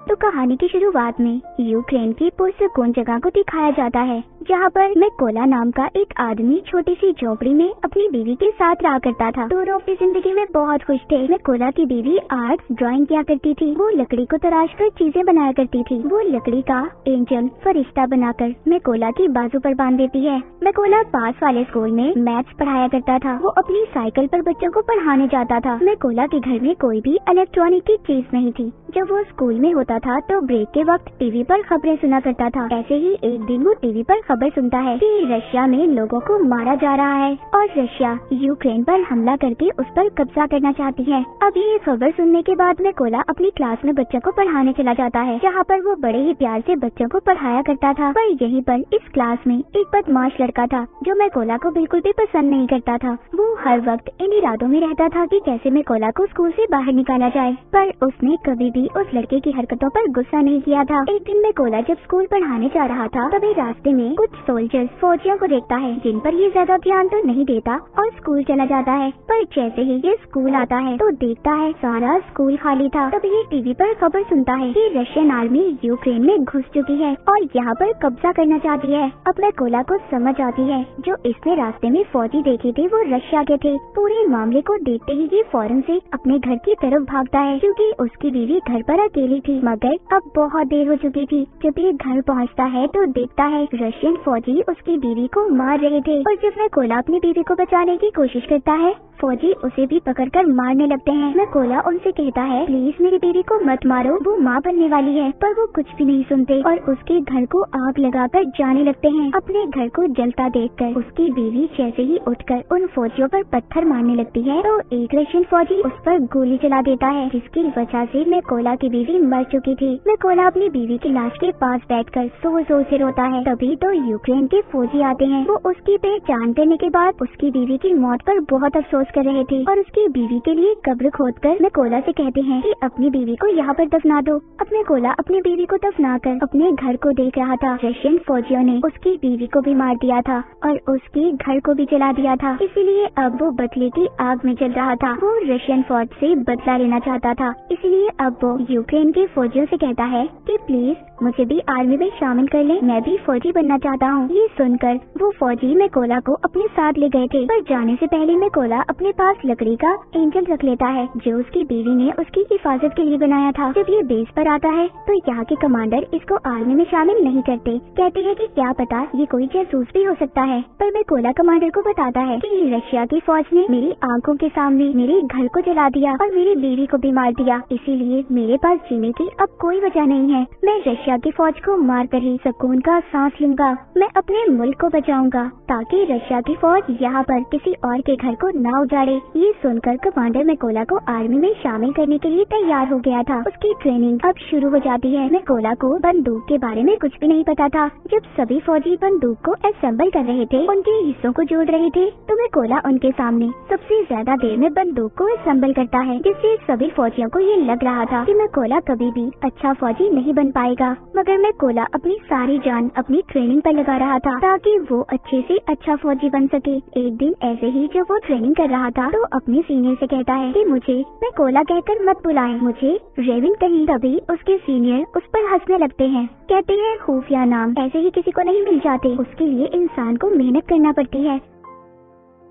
तो कहानी की शुरुआत में यूक्रेन की पुरसकून जगह को दिखाया जाता है, जहाँ पर मैकोला नाम का एक आदमी छोटी सी झोपड़ी में अपनी बीवी के साथ रहा करता था। दोनों अपनी जिंदगी में बहुत खुश थे। मैकोला की बीवी आर्ट ड्राइंग किया करती थी। वो लकड़ी को तराश कर चीजें बनाया करती थी। वो लकड़ी का एंजल फरिश्ता बनाकर मैकोला की बाजू पर बांध देती है। मैकोला पास वाले स्कूल में मैथ्स पढ़ाया करता था। वो अपनी साइकिल पर बच्चों को पढ़ाने जाता था। मैकोला के घर में कोई भी इलेक्ट्रॉनिक की चीज नहीं थी। जब वो स्कूल में होता था तो ब्रेक के वक्त टीवी पर खबरें सुना करता था। ऐसे ही एक दिन वो टीवी पर खबर सुनता है कि रशिया में लोगों को मारा जा रहा है और रशिया यूक्रेन पर हमला करके उस पर कब्जा करना चाहती है। अब ये खबर सुनने के बाद मैकोला अपनी क्लास में बच्चों को पढ़ाने चला जाता है, जहाँ पर वो बड़े ही प्यार से बच्चों को पढ़ाया करता था। पर यहीं पर इस क्लास में एक बदमाश लड़का था जो मैकोला को बिल्कुल भी पसंद नहीं करता था। वो हर वक्त इन इरादों में रहता था कि कैसे मैकोला को स्कूल से बाहर निकाला जाए, पर उसने कभी भी उस लड़के की हरकतों पर गुस्सा नहीं किया था। एक दिन मैकोला जब स्कूल पढ़ाने जा रहा था, तभी रास्ते में कुछ सोल्जर्स फौजियों को देखता है, जिन पर ये ज्यादा ध्यान तो नहीं देता और स्कूल चला जाता है। पर जैसे ही ये स्कूल आता है तो देखता है सारा स्कूल खाली था। तभी ये टीवी पर खबर सुनता है कि रशियन आर्मी यूक्रेन में घुस चुकी है और यहाँ पर कब्जा करना चाहती है। अब मैकोला को समझ आती है जो इसने रास्ते में फौजी देखे थे वो रशिया के थे। पूरे मामले को देखते ही ये फौरन से अपने घर की तरफ भागता है, क्योंकि उसकी बीवी घर पर अकेली थी। मगर अब बहुत देर हो चुकी थी। जब ये घर पहुँचता है तो देखता है रशियन फौजी उसकी बीवी को मार रहे थे और जब मैकोला अपनी बीवी को बचाने की कोशिश करता है, फौजी उसे भी पकड़कर मारने लगते हैं। मैकोला उनसे कहता है, प्लीज मेरी बीवी को मत मारो, वो माँ बनने वाली है। पर वो कुछ भी नहीं सुनते और उसके घर को आग लगाकर जाने लगते हैं। अपने घर को जलता देखकर उसकी बीवी जैसे ही उठकर उन फौजियों पर पत्थर मारने लगती है तो एक रशियन फौजी उस पर गोली चला देता है, जिसकी वजह से मैकोला की बीवी मर चुकी थी। मैकोला अपनी बीवी की लाश के पास बैठकर जोर जोर से रोता है। तभी तो यूक्रेन के फौजी आते हैं। वो उसकी पहचान करने के बाद उसकी बीवी की मौत पर बहुत अफसोस कर रहे थे और उसकी बीवी के लिए कब्र खोदकर मैकोला से कहते हैं कि अपनी बीवी को यहाँ पर दफना दो। अब मैकोला अपनी बीवी को दफनाकर अपने घर को देख रहा था। रशियन फौजियों ने उसकी बीवी को भी मार दिया था और उसके घर को भी जला दिया था, इसीलिए अब वो बदले की आग में जल रहा था। वो रशियन फौज से बदला लेना चाहता था, इसलिए अब वो यूक्रेन के फौजियों से कहता है कि प्लीज मुझे भी आर्मी में शामिल कर ले, मैं भी फौजी बनना चाहता हूँ। ये सुनकर वो फौजी मैकोला को अपने साथ ले गए थे, पर जाने से पहले मैकोला अपने पास लकड़ी का एंजल रख लेता है जो उसकी बीवी ने उसकी हिफाजत के लिए बनाया था। जब ये बेस पर आता है तो यहाँ के कमांडर इसको आर्मी में शामिल नहीं करते, कहते हैं कि क्या पता ये कोई जासूस भी हो सकता है। पर मैकोला कमांडर को बताता है कि रशिया की फौज ने मेरी आंखों के सामने मेरे घर को जला दिया और मेरी बीवी को भी मार दिया, इसीलिए मेरे पास जीने की अब कोई वजह नहीं है। मैं रशिया की फौज को मार कर ही सुकून का सांस लूंगा। मैं अपने मुल्क को बचाऊंगा ताकि रशिया की फौज यहाँ पर किसी और के घर को ना उजाड़े। ये सुनकर कमांडर मैकोला को आर्मी में शामिल करने के लिए तैयार हो गया था। उसकी ट्रेनिंग अब शुरू हो जाती है। मैकोला को बंदूक के बारे में कुछ भी नहीं पता था। जब सभी फौजी बंदूक को असेंबल कर रहे थे, उनके हिस्सों को जोड़ रहे थे, तो मैकोला उनके सामने सबसे ज्यादा देर में बंदूक को असेंबल करता है, जिससे सभी फौजियों को ये लग रहा था कि मैकोला कभी भी अच्छा फौजी नहीं बन पाएगा। मगर मैकोला अपनी सारी जान अपनी ट्रेनिंग पर लगा रहा था ताकि वो अच्छे से अच्छा फौजी बन सके। एक दिन ऐसे ही जब वो ट्रेनिंग कर रहा था तो अपने सीनियर से कहता है कि मुझे मैकोला कहकर मत बुलाएं, मुझे रेविन कहीं। तभी उसके सीनियर उस पर हंसने लगते हैं, कहते हैं खुफिया नाम ऐसे ही किसी को नहीं मिल जाते, उसके लिए इंसान को मेहनत करना पड़ती है।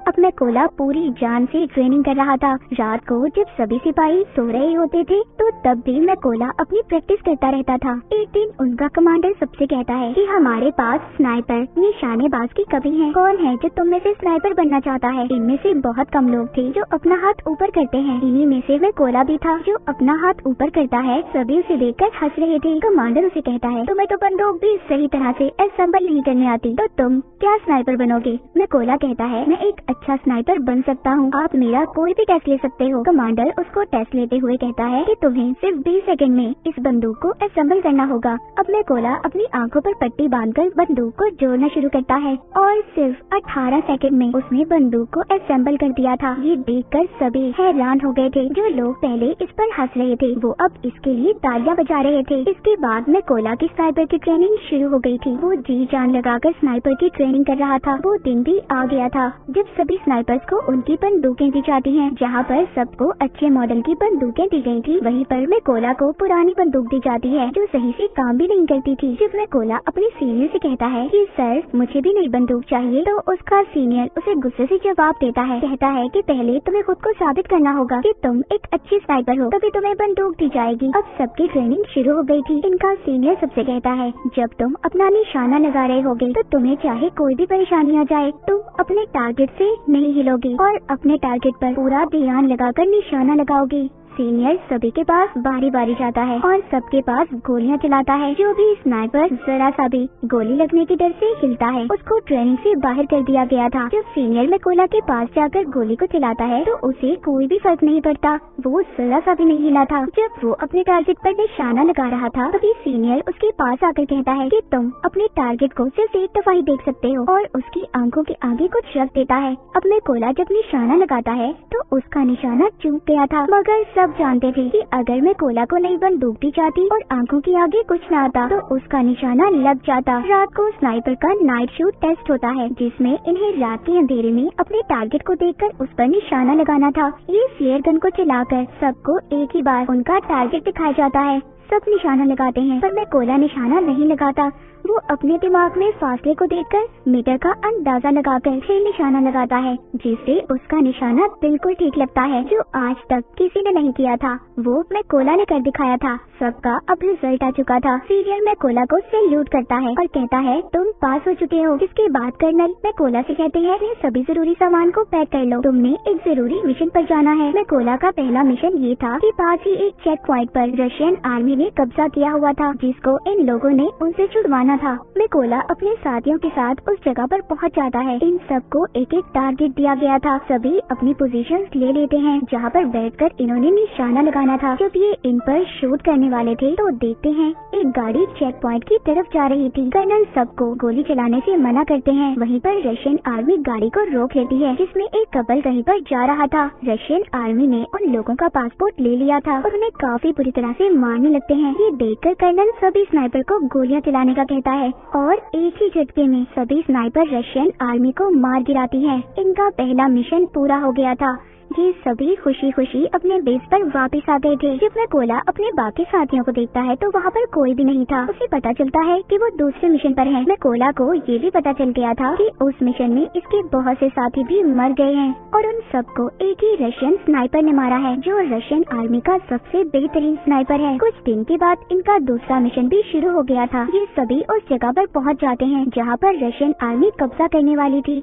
अब मैकोला पूरी जान से ट्रेनिंग कर रहा था। रात को जब सभी सिपाही सो रहे होते थे तो तब भी मैकोला अपनी प्रैक्टिस करता रहता था। एक दिन उनका कमांडर सबसे कहता है कि हमारे पास स्नाइपर निशानेबाज की कमी है। कौन है जो तुम में से स्नाइपर बनना चाहता है? इनमें से बहुत कम लोग थे जो अपना हाथ ऊपर करते हैं। इन्हीं में से मैकोला भी था जो अपना हाथ ऊपर करता है। सभी उसे देखकर हंस रहे थे। कमांडर उसे कहता है, तुम्हें तो बंदूक भी सही तरह से असेंबल नहीं करने आती, तो तुम क्या स्नाइपर बनोगे? मैकोला कहता है, मैं एक अच्छा स्नाइपर बन सकता हूँ, आप मेरा कोई भी टेस्ट ले सकते हो। कमांडर उसको टेस्ट लेते हुए कहता है कि तुम्हें सिर्फ 20 सेकंड में इस बंदूक को असेंबल करना होगा। अब मैकोला अपनी आंखों पर पट्टी बांधकर बंदूक को जोड़ना शुरू करता है और सिर्फ 18 सेकंड में उसने बंदूक को असेंबल कर दिया था। ये देखकर सभी हैरान हो गए थे। जो लोग पहले इस पर हंस रहे थे वो अब इसके लिए तालियां बजा रहे थे। इसके बाद मैकोला की स्नाइपर की ट्रेनिंग शुरू हो गई थी। वो जी जान लगाकर स्नाइपर की ट्रेनिंग कर रहा था। वो दिन भी आ गया था जब सभी सभी स्नाइपर्स को उनकी बंदूकें दी जाती हैं। जहाँ पर सबको अच्छे मॉडल की बंदूकें दी गई थी, वहीं पर मैकोला को पुरानी बंदूक दी जाती है जो सही से काम भी नहीं करती थी। जब मैकोला अपने सीनियर से कहता है कि सर मुझे भी नई बंदूक चाहिए, तो उसका सीनियर उसे गुस्से से जवाब देता है, कहता है कि पहले तुम्हें खुद को साबित करना होगा कि तुम एक अच्छी स्नाइपर हो, तभी तुम्हें बंदूक दी जाएगी। अब सबकी ट्रेनिंग शुरू हो गई थी। इनका सीनियर सबसे कहता है, जब तुम अपना निशाना लगा रहे होगे तो तुम्हें चाहे कोई भी परेशानी आ जाए, तुम अपने टारगेट से नहीं हिलोगे और अपने टारगेट पर पूरा ध्यान लगाकर निशाना लगाओगे। सीनियर सभी के पास बारी बारी जाता है और सबके पास गोलियां चलाता है। जो भी स्नाइपर जरा सा भी गोली लगने के डर से हिलता है, उसको ट्रेनिंग से बाहर कर दिया गया था। जब सीनियर मैकोला के पास जाकर गोली को चलाता है तो उसे कोई भी फर्क नहीं पड़ता, वो जरा सा भी नहीं हिला था। जब वो अपने टारगेट पर निशाना लगा रहा था, तभी सीनियर उसके पास आकर कहता है कि तुम अपने टारगेट को सिर्फ एक दफा ही देख सकते हो, और उसकी आंखों के आगे कुछ रख देता है। अब मैकोला जब निशाना लगाता है तो उसका निशाना चूक गया था, मगर सब जानते थे कि अगर मैकोला को नई बंदूक दी जाती और आंखों के आगे कुछ न आता तो उसका निशाना लग जाता। रात को स्नाइपर का नाइट शूट टेस्ट होता है, जिसमें इन्हें रात के अंधेरे में अपने टारगेट को देखकर उस पर निशाना लगाना था। ये फ्लेयर गन को चलाकर सबको एक ही बार उनका टारगेट दिखाया जाता है। सब निशाना लगाते हैं, पर मैकोला निशाना नहीं लगाता। वो अपने दिमाग में फासले को देखकर मीटर का अंदाजा लगाकर फिर निशाना लगाता है, जिससे उसका निशाना बिल्कुल ठीक लगता है, जो आज तक किसी ने नहीं किया था। वो मैकोला ने कर दिखाया था। सबका अब रिजल्ट आ चुका था। सीनियर मैकोला को सैल्यूट करता है और कहता है, तुम पास हो चुके हो। इसके बाद कर्नल मैकोला से कहते हैं, सभी जरूरी सामान को पैक कर लो, तुमने एक जरूरी मिशन पर जाना है। मैकोला का पहला मिशन ये था कि पास ही एक चेक पॉइंट पर रशियन आर्मी ने कब्जा किया हुआ था, जिसको इन लोगों ने उनसे छुड़वाना था। मैकोला अपने साथियों के साथ उस जगह पर पहुंच जाता है। इन सबको एक एक टारगेट दिया गया था। सभी अपनी पोजीशंस ले लेते हैं, जहां पर बैठकर इन्होंने निशाना लगाना था। जब ये इन पर शूट करने वाले थे तो देखते हैं एक गाड़ी चेक पॉइंट की तरफ जा रही थी। कर्नल सबको गोली चलाने से मना करते हैं। वहीं पर रशियन आर्मी गाड़ी को रोक लेती है, जिसमें एक कपल कहीं पर जा रहा था। रशियन आर्मी ने उन लोगों का पासपोर्ट ले लिया था और उन्हें काफी बुरी तरह से मारने लगते हैं। ये देखकर कर्नल सभी स्नाइपर को गोलियां चलाने का कहता है और एक ही झटके में सभी स्नाइपर रशियन आर्मी को मार गिराती है। इनका पहला मिशन पूरा हो गया था। ये सभी खुशी खुशी अपने बेस पर वापस आ गए थे। जब मैकोला अपने बाकी साथियों को देखता है तो वहाँ पर कोई भी नहीं था। उसे पता चलता है कि वो दूसरे मिशन पर है। मैकोला को ये भी पता चल गया था कि उस मिशन में इसके बहुत से साथी भी मर गए हैं और उन सबको एक ही रशियन स्नाइपर ने मारा है, जो रशियन आर्मी का सबसे बेहतरीन स्नाइपर है। कुछ दिन के बाद इनका दूसरा मिशन भी शुरू हो गया था। ये सभी उस जगह पर पहुँच जाते हैं जहाँ पर रशियन आर्मी कब्जा करने वाली थी।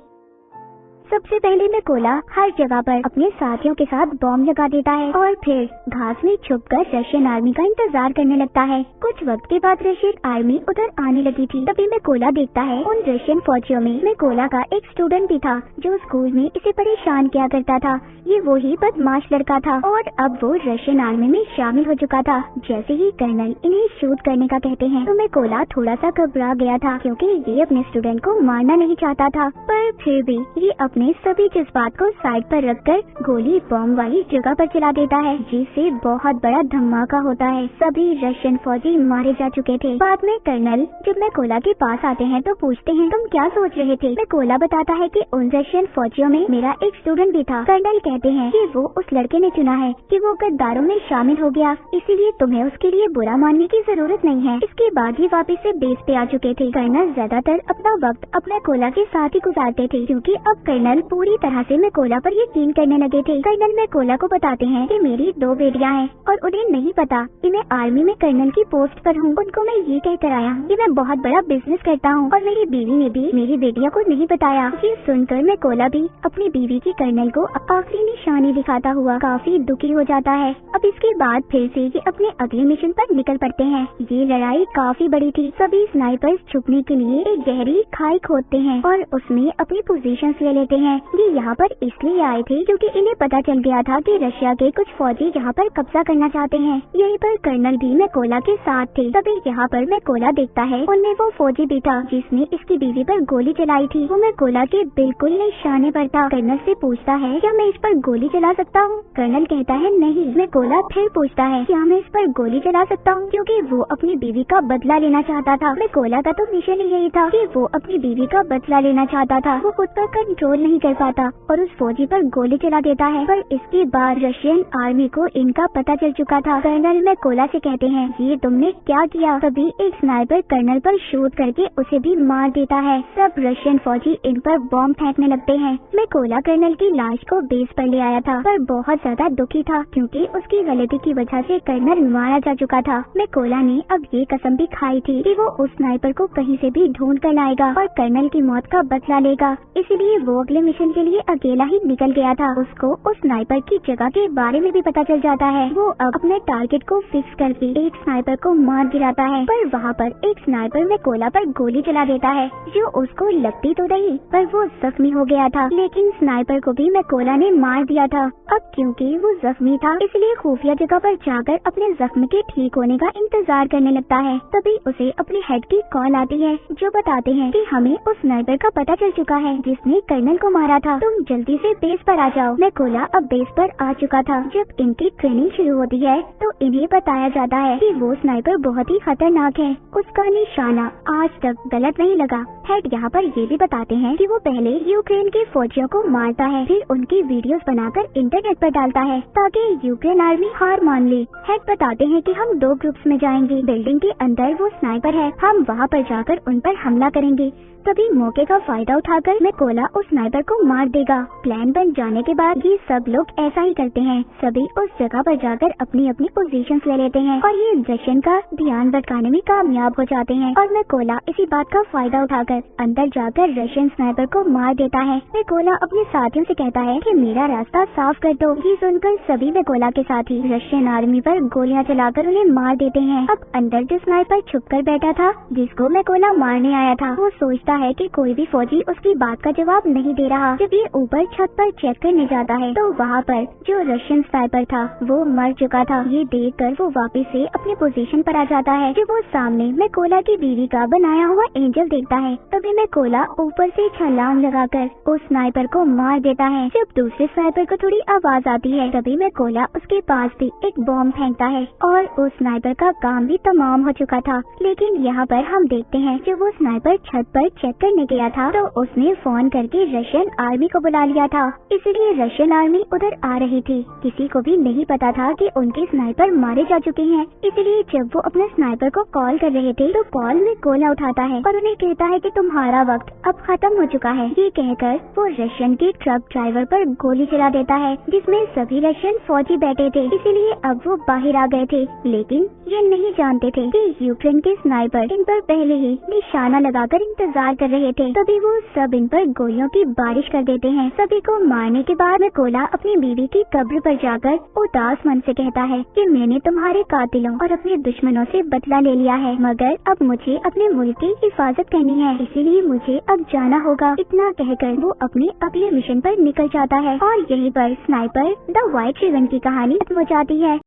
सबसे पहले मैकोला हर जगह पर अपने साथियों के साथ बॉम्ब लगा देता है और फिर घास में छुपकर रशियन आर्मी का इंतजार करने लगता है। कुछ वक्त के बाद रशियन आर्मी उधर आने लगी थी। तभी मैकोला देखता है उन रशियन फौजियों में मैकोला का एक स्टूडेंट भी था, जो स्कूल में इसे परेशान किया करता था। ये वही बदमाश लड़का था और अब वो रशियन आर्मी में शामिल हो चुका था। जैसे ही कर्नल इन्हें शूट करने का कहते हैं तो मैकोला थोड़ा सा घबरा गया था, क्योंकि ये अपने स्टूडेंट को मारना नहीं चाहता था, पर फिर भी ये अपने सभी जज्बात को साइड पर रखकर गोली बॉम्ब वाली जगह पर चला देता है, जिससे बहुत बड़ा धमाका होता है। सभी रशियन फौजी मारे जा चुके थे। बाद में कर्नल जब मैकोला के पास आते हैं तो पूछते हैं, तुम क्या सोच रहे थे? मैकोला बताता है कि उन रशियन फौजियों में मेरा एक स्टूडेंट भी था। कर्नल कहते हैं कि वो उस लड़के ने चुना है कि वो गद्दारों में शामिल हो गया, इसीलिए तुम्हें उसके लिए बुरा मानने की जरूरत नहीं है। इसके बाद ही वापस से बेस पे आ चुके थे। कर्नल ज्यादातर अपना वक्त अपने मैकोला के साथ ही गुजारते थे, क्योंकि अब कर्नल पूरी तरह से मैकोला पर यकीन करने लगे थे। कर्नल मैकोला को बताते हैं कि मेरी 2 बेटियां हैं और उन्हें नहीं पता कि मैं आर्मी में कर्नल की पोस्ट पर हूँ। उनको मैं ये कहकर आया कि मैं बहुत बड़ा बिजनेस करता हूँ और मेरी बीवी ने भी मेरी बेटियों को नहीं बताया। ये सुनकर मैकोला भी अपनी बीवी की कर्नल को आखिरी निशानी दिखाता हुआ काफी दुखी हो जाता है। अब इसके बाद फिर से ये अपने अगले मिशन पर निकल पड़ते हैं। ये लड़ाई काफी बड़ी थी। सभी स्नाइपर्स छुपने के लिए एक गहरी खाई खोदते हैं और उसमें अपनी पोजीशंस ले लेते हैं। ये यहाँ पर इसलिए आए थे क्योंकि इन्हें पता चल गया था कि रशिया के कुछ फौजी यहाँ पर कब्जा करना चाहते हैं। यहीं पर कर्नल भी मैकोला के साथ थे। तभी यहाँ पर मैकोला देखता है उनमें वो फौजी भी था जिसने इसकी बीवी पर गोली चलाई थी। वो मैकोला के बिल्कुल निशाने पर था। कर्नल से पूछता है, क्या मैं इस पर गोली चला सकता हूँ? कर्नल कहता है नहीं। मैकोला फिर पूछता है, क्या मैं इस पर गोली चला सकता हूँ? क्योंकि वो अपनी बीवी का बदला लेना चाहता था। मैकोला का तो मिशन यही था कि वो अपनी बीवी का बदला लेना चाहता था। वो खुद पर कंट्रोल नहीं कर पाता और उस फौजी पर गोली चला देता है। पर इसके बाद रशियन आर्मी को इनका पता चल चुका था। कर्नल मैकोला से कहते हैं, ये तुमने क्या किया? तभी एक स्नाइपर कर्नल पर शूट करके उसे भी मार देता है। सब रशियन फौजी इन पर बॉम्ब फेंकने लगते हैं। मैकोला कर्नल की लाश को बेस पर ले आया था, पर बहुत ज्यादा दुखी था क्योंकि उसकी गलती की वजह से कर्नल मारा जा चुका था। मैकोला ने अब ये कसम भी खाई थी कि वो उस स्नाइपर को कहीं से भी ढूंढ कर लाएगा और कर्नल की मौत का बदला लेगा। इसलिए वो अगले मिशन के लिए अकेला ही निकल गया था। उसको उस स्नाइपर की जगह के बारे में भी पता चल जाता है। वो अब अपने टारगेट को फिक्स करके एक स्नाइपर को मार गिराता है, पर वहाँ पर एक स्नाइपर मैकोला पर गोली चला देता है जो उसको लगती तो नहीं, पर वो जख्मी हो गया था। लेकिन स्नाइपर को भी मैकोला ने मार दिया था। अब क्योंकि वो जख्मी था इसलिए खुफिया जगह पर जाकर अपने जख्म के ठीक होने का इंतजार करने लगता है। तभी उसे अपने हेड की कॉल आती है जो बताते हैं कि हमें उस स्नाइपर का पता चल चुका है जिसने कर्नल को मारा था। तुम जल्दी से बेस पर आ जाओ। मैकोला अब बेस पर आ चुका था। जब इनकी ट्रेनिंग शुरू होती है तो इन्हें बताया जाता है कि वो स्नाइपर बहुत ही खतरनाक है। उसका निशाना आज तक गलत नहीं लगा। हेड यहाँ पर ये भी बताते हैं कि वो पहले यूक्रेन के फौजियों को मारता है, फिर उनकी वीडियोस बनाकर इंटरनेट पर डालता है ताकि यूक्रेन आर्मी हार मान ले। हेड बताते हैं कि हम 2 ग्रुप्स में जाएंगे। बिल्डिंग के अंदर वो स्नाइपर है, हम वहाँ पर जाकर उन पर हमला करेंगे। तभी मौके का फायदा उठाकर मैकोला उस स्नाइपर को मार देगा। प्लान बन जाने के बाद ये सब लोग ऐसा ही करते हैं। सभी उस जगह पर जाकर अपनी अपनी पोजीशंस ले लेते हैं और ये रशियन का ध्यान भटकाने में कामयाब हो जाते हैं। और मैकोला इसी बात का फायदा उठाकर अंदर जाकर रशियन स्नाइपर को मार देता है। मैकोला अपने साथियों से कहता है कि मेरा रास्ता साफ कर दो। ये सुनकर सभी मैकोला के साथी रशियन आर्मी पर गोलियां चलाकर उन्हें मार देते हैं। अब अंदर जो स्नाइपर छुप कर बैठा था जिसको मैकोला मारने आया था, वो सोचता है कि कोई भी फौजी उसकी बात का जवाब नहीं दे रहा। जब ये ऊपर छत पर चेक करने जाता है तो वहाँ पर जो रशियन स्नाइपर था वो मर चुका था। ये देखकर वो वापस से अपने पोजीशन पर आ जाता है। जब वो सामने मैकोला की बीवी का बनाया हुआ एंजल देखता है तभी मैकोला ऊपर से छलांग लगाकर उस स्नाइपर को मार देता है। जब दूसरे स्नाइपर को थोड़ी आवाज आती है तभी मैकोला उसके पास भी एक बॉम्ब फेंकता है और उस स्नाइपर का काम भी तमाम हो चुका था। लेकिन यहाँ पर हम देखते हैं जब वो स्नाइपर छत पर चेक करने गया था तो उसने फोन करके रशियन आर्मी को बुला लिया था। इसलिए रशियन आर्मी उधर आ रही थी। किसी को भी नहीं पता था कि उनके स्नाइपर मारे जा चुके हैं। इसलिए जब वो अपने स्नाइपर को कॉल कर रहे थे तो कॉल में गोला उठाता है और उन्हें कहता है कि तुम्हारा वक्त अब खत्म हो चुका है। ये कहकर वो रशियन के ट्रक ड्राइवर पर गोली चला देता है जिसमें सभी रशियन फौजी बैठे थे। इसीलिए अब वो बाहर आ गए थे। लेकिन ये नहीं जानते थे कि यूक्रेन के स्नाइपर इन पर पहले ही निशाना लगाकर इंतजार कर रहे थे। तभी वो सब इन पर गोलियों की बारिश कर देते हैं। सभी को मारने के बाद मैकोला अपनी बीवी की कब्र पर जाकर उदास मन से कहता है कि मैंने तुम्हारे कातिलों और अपने दुश्मनों से बदला ले लिया है, मगर अब मुझे अपने मुल्क की हिफाजत करनी है, इसीलिए मुझे अब जाना होगा। इतना कहकर वो अपने अगले मिशन पर निकल जाता है और यहीं पर स्नाइपर द व्हाइट रिबन की कहानी खत्म हो जाती है।